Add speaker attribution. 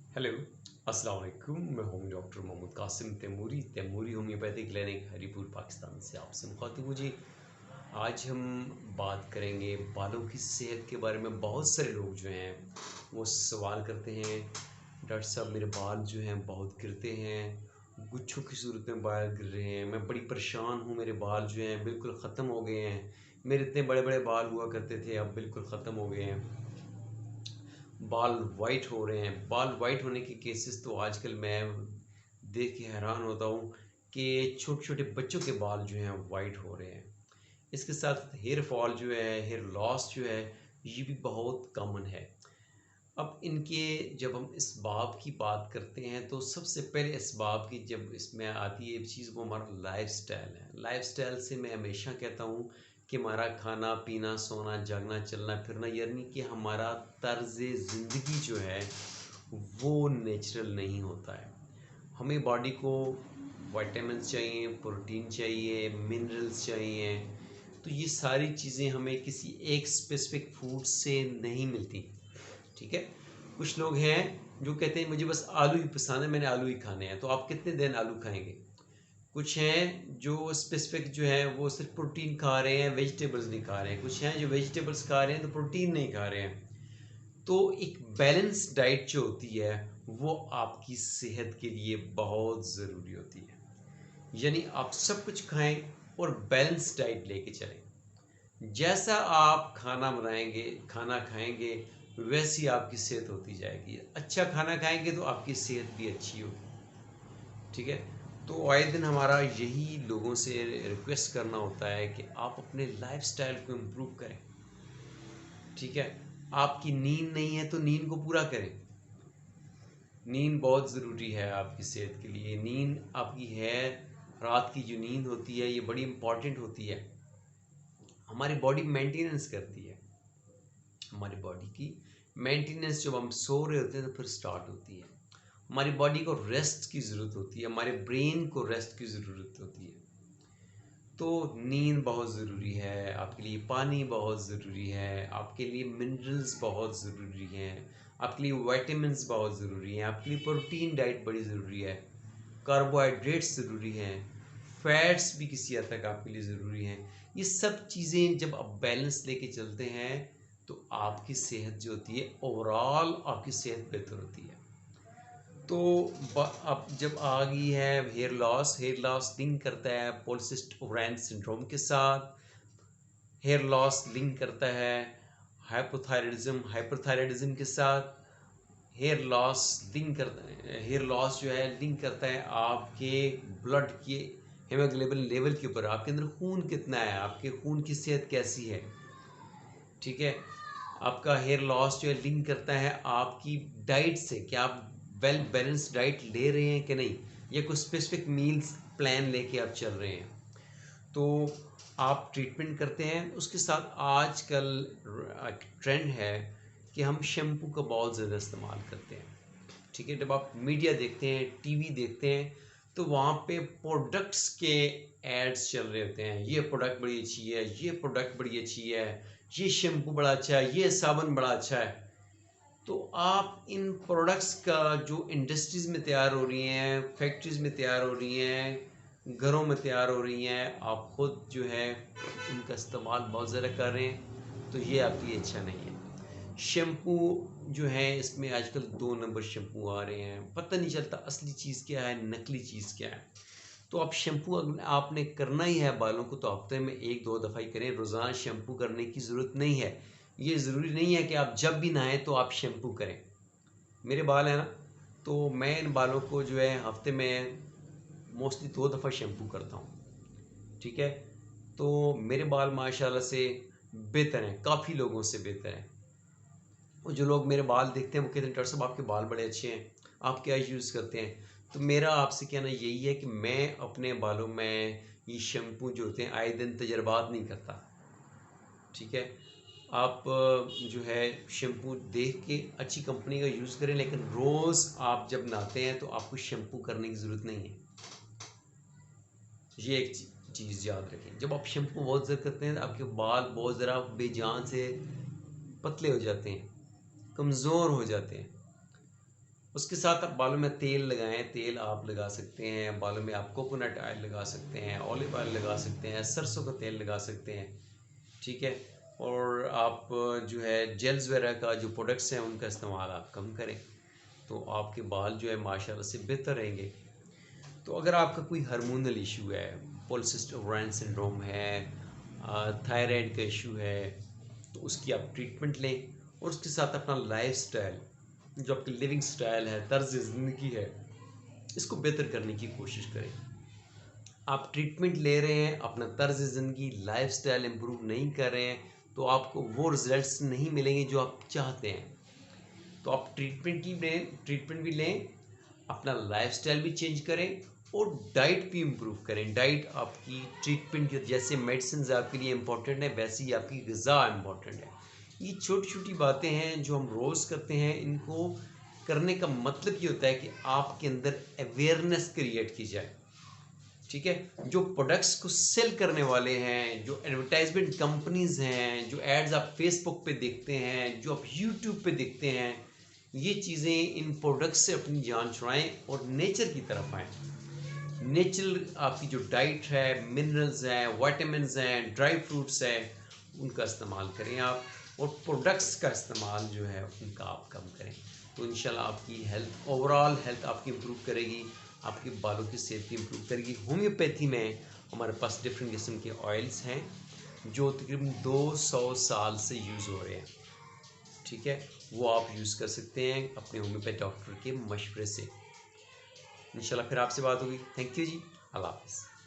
Speaker 1: Hello, अस्सलाम वालेकुम। मैं हूँ doctor Mohammad Qasim Taimuri, Taimuri homeopathic clinic Haripur Pakistan से आपसे मुखातिब हूँ जी। आज हम बात करेंगे बालों की सेहत के बारे में। बहुत सारे लोग जो हैं वो सवाल करते हैं, डॉक्टर साहब मेरे बाल जो हैं बहुत गिरते हैं, गुच्छों की सूरत में बाल गिर रहे हैं, मैं बड़ी परेशान हूँ, मेरे बाल जो हैं बिल्कुल ख़त्म हो गए हैं। मेरे इतने बड़े बड़े बाल हुआ करते थे, अब बिल्कुल ख़त्म हो गए हैं। बाल वाइट हो रहे हैं। बाल वाइट होने के केसेस तो आजकल मैं देख के हैरान होता हूँ कि छोटे छोटे बच्चों के बाल जो हैं वाइट हो रहे हैं। इसके साथ हेयर फॉल जो है, हेयर लॉस जो है, ये भी बहुत कॉमन है। अब इनके जब हम इसबाब की बात करते हैं तो सबसे पहले इसबाब की जब इसमें आती है चीज़, वो हमारा लाइफस्टाइल है। लाइफस्टाइल से मैं हमेशा कहता हूँ कि हमारा खाना पीना, सोना जागना, चलना फिरना, यानी कि हमारा तर्ज ज़िंदगी जो है वो नेचुरल नहीं होता है। हमें बॉडी को विटामिन्स चाहिए, प्रोटीन चाहिए, मिनरल्स चाहिए। तो ये सारी चीज़ें हमें किसी एक स्पेसिफिक फूड से नहीं मिलती। ठीक है। कुछ लोग हैं जो कहते हैं मुझे बस आलू ही पसंद है, मैंने आलू ही खाने हैं, तो आप कितने दिन आलू खाएंगे। कुछ हैं जो स्पेसिफिक जो है वो सिर्फ प्रोटीन खा रहे हैं, वेजिटेबल्स नहीं खा रहे हैं। कुछ हैं जो वेजिटेबल्स खा रहे हैं तो प्रोटीन नहीं खा रहे हैं। तो एक बैलेंस डाइट जो होती है वो आपकी सेहत के लिए बहुत ज़रूरी होती है। यानी आप सब कुछ खाएं और बैलेंस डाइट लेके चलें। जैसा आप खाना बनाएंगे, खाना खाएंगे, वैसी आपकी सेहत होती जाएगी। अच्छा खाना खाएंगे तो आपकी सेहत भी अच्छी होगी। ठीक है। तो आए दिन हमारा यही लोगों से रिक्वेस्ट करना होता है कि आप अपने लाइफस्टाइल को इम्प्रूव करें। ठीक है। आपकी नींद नहीं है तो नींद को पूरा करें। नींद बहुत ज़रूरी है आपकी सेहत के लिए। नींद आपकी है, रात की जो नींद होती है ये बड़ी इम्पॉर्टेंट होती है। हमारी बॉडी मेंटेनेंस करती है। हमारी बॉडी की मेंटेनेंस जब हम सो रहे होते हैं तो फिर स्टार्ट होती है। हमारी बॉडी को रेस्ट की ज़रूरत होती है, हमारे ब्रेन को रेस्ट की ज़रूरत होती है। तो नींद बहुत ज़रूरी है आपके लिए, पानी बहुत ज़रूरी है आपके लिए, मिनरल्स बहुत ज़रूरी हैं आपके लिए, विटामिन्स बहुत ज़रूरी हैं आपके लिए, प्रोटीन डाइट बड़ी ज़रूरी है, कार्बोहाइड्रेट्स ज़रूरी हैं, फैट्स भी किसी हद तक आपके लिए ज़रूरी हैं। ये सब चीज़ें जब आप बैलेंस लेके चलते हैं तो आपकी सेहत जो होती है, ओवरऑल आपकी सेहत बेहतर होती है। तो अब जब आ गई है हेयर लॉस लिंक करता है पॉलीसिस्टिक ओवराइन सिंड्रोम के साथ। हेयर लॉस लिंक करता है हाइपोथायराइडिज्म के साथ। हेयर लॉस जो है लिंक करता है आपके ब्लड के हेमोग्लोबिन लेवल के ऊपर, आपके अंदर खून कितना है, आपके खून की सेहत कैसी है। ठीक है। आपका हेयर लॉस जो है लिंक करता है आपकी डाइट से, कि आप वेल बैलेंस डाइट ले रहे हैं कि नहीं, या कुछ स्पेसिफिक मील्स प्लान लेके आप चल रहे हैं। तो आप ट्रीटमेंट करते हैं। उसके साथ आजकल ट्रेंड है कि हम शैम्पू का बहुत ज़्यादा इस्तेमाल करते हैं। ठीक है। जब आप मीडिया देखते हैं, टीवी देखते हैं, तो वहाँ पे प्रोडक्ट्स के एड्स चल रहे होते हैं। ये प्रोडक्ट बड़ी अच्छी है, ये प्रोडक्ट बड़ी अच्छी है, ये शैम्पू बड़ा अच्छा है, ये साबुन बड़ा अच्छा है। तो आप इन प्रोडक्ट्स का जो इंडस्ट्रीज़ में तैयार हो रही हैं, फैक्ट्रीज़ में तैयार हो रही हैं, घरों में तैयार हो रही हैं, आप खुद जो है इनका इस्तेमाल बहुत ज़्यादा कर रहे हैं, तो ये आपके लिए अच्छा नहीं है। शैम्पू जो है इसमें आजकल 2 नंबर शैम्पू आ रहे हैं, पता नहीं चलता असली चीज़ क्या है, नकली चीज़ क्या है। तो आप शैम्पू अगर आपने करना ही है बालों को तो हफ्ते में 1-2 दफ़ा ही करें, रोज़ाना शैम्पू करने की ज़रूरत नहीं है। ये ज़रूरी नहीं है कि आप जब भी नहाएं तो आप शैम्पू करें। मेरे बाल हैं ना, तो मैं इन बालों को जो है हफ्ते में मोस्टली 2 दफ़ा शैम्पू करता हूँ। ठीक है। तो मेरे बाल माशाल्लाह से बेहतर हैं, काफ़ी लोगों से बेहतर हैं। और जो लोग मेरे बाल देखते हैं वो कहते हैं डॉक्टर साहब आपके बाल बड़े अच्छे हैं, आप क्या यूज़ करते हैं। तो मेरा आपसे कहना यही है कि मैं अपने बालों में ये शैम्पू जो होते हैं आए दिन तजर्बात नहीं करता। ठीक है। आप जो है शैम्पू देख के अच्छी कंपनी का यूज़ करें, लेकिन रोज़ आप जब नहाते हैं तो आपको शैम्पू करने की ज़रूरत नहीं है। ये एक चीज़ याद रखें। जब आप शैम्पू बहुत ज़्यादा करते हैं तो आपके बाल बहुत ज़रा बेजान से पतले हो जाते हैं, कमज़ोर हो जाते हैं। उसके साथ आप बालों में तेल लगाएं, तेल आप लगा सकते हैं, बालों में आप कोकोनट ऑयल लगा सकते हैं, ऑलिव ऑयल लगा सकते हैं, सरसों का तेल लगा सकते हैं, ठीक है। और आप जो है जेल्स वगैरह का जो प्रोडक्ट्स हैं उनका इस्तेमाल आप कम करें, तो आपके बाल जो है माशाल्लाह से बेहतर रहेंगे। तो अगर आपका कोई हार्मोनल इशू है, पॉलीसिस्टिक ओवरियन सिंड्रोम है, थायराइड का इशू है, तो उसकी आप ट्रीटमेंट लें। और उसके साथ अपना लाइफस्टाइल, जो आपकी लिविंग स्टाइल है, तर्ज ज़िंदगी है, इसको बेहतर करने की कोशिश करें। आप ट्रीटमेंट ले रहे हैं, अपना तर्ज ज़िंदगी, लाइफस्टाइल इम्प्रूव नहीं कर रहे हैं, तो आपको वो रिजल्ट्स नहीं मिलेंगे जो आप चाहते हैं। तो आप ट्रीटमेंट भी लें, अपना लाइफस्टाइल भी चेंज करें और डाइट भी इम्प्रूव करें। डाइट आपकी ट्रीटमेंट जैसे मेडिसिन आपके लिए इम्पोर्टेंट है, वैसे ही आपकी ग़िज़ा इम्पोर्टेंट है। ये छोटी छोटी बातें हैं जो हम रोज़ करते हैं। इनको करने का मतलब ये होता है कि आपके अंदर अवेयरनेस क्रिएट की जाए, ठीक है। जो प्रोडक्ट्स को सेल करने वाले हैं, जो एडवर्टाइजमेंट कंपनीज हैं, जो एड्स आप फेसबुक पे देखते हैं, जो आप यूट्यूब पे देखते हैं, ये चीज़ें, इन प्रोडक्ट्स से अपनी जान छुड़ाएं और नेचर की तरफ आएँ। नेचुरल आपकी जो डाइट है, मिनरल्स हैं, विटामिन्स हैं, ड्राई फ्रूट्स हैं, उनका इस्तेमाल करें आप। और प्रोडक्ट्स का इस्तेमाल जो है उनका आप कम करें, तो इंशाल्लाह आपकी हेल्थ, ओवरऑल हेल्थ आपकी इम्प्रूव करेगी, आपके बालों की सेहत भी इम्प्रूव करेगी। होम्योपैथी में हमारे पास डिफरेंट किस्म के ऑयल्स हैं जो तकरीबन 200 साल से यूज़ हो रहे हैं, ठीक है। वो आप यूज़ कर सकते हैं अपने होम्योपैथ डॉक्टर के मशवरे से। इंशाल्लाह फिर आपसे बात होगी। थैंक यू जी, अल्लाह हाफ़िज़।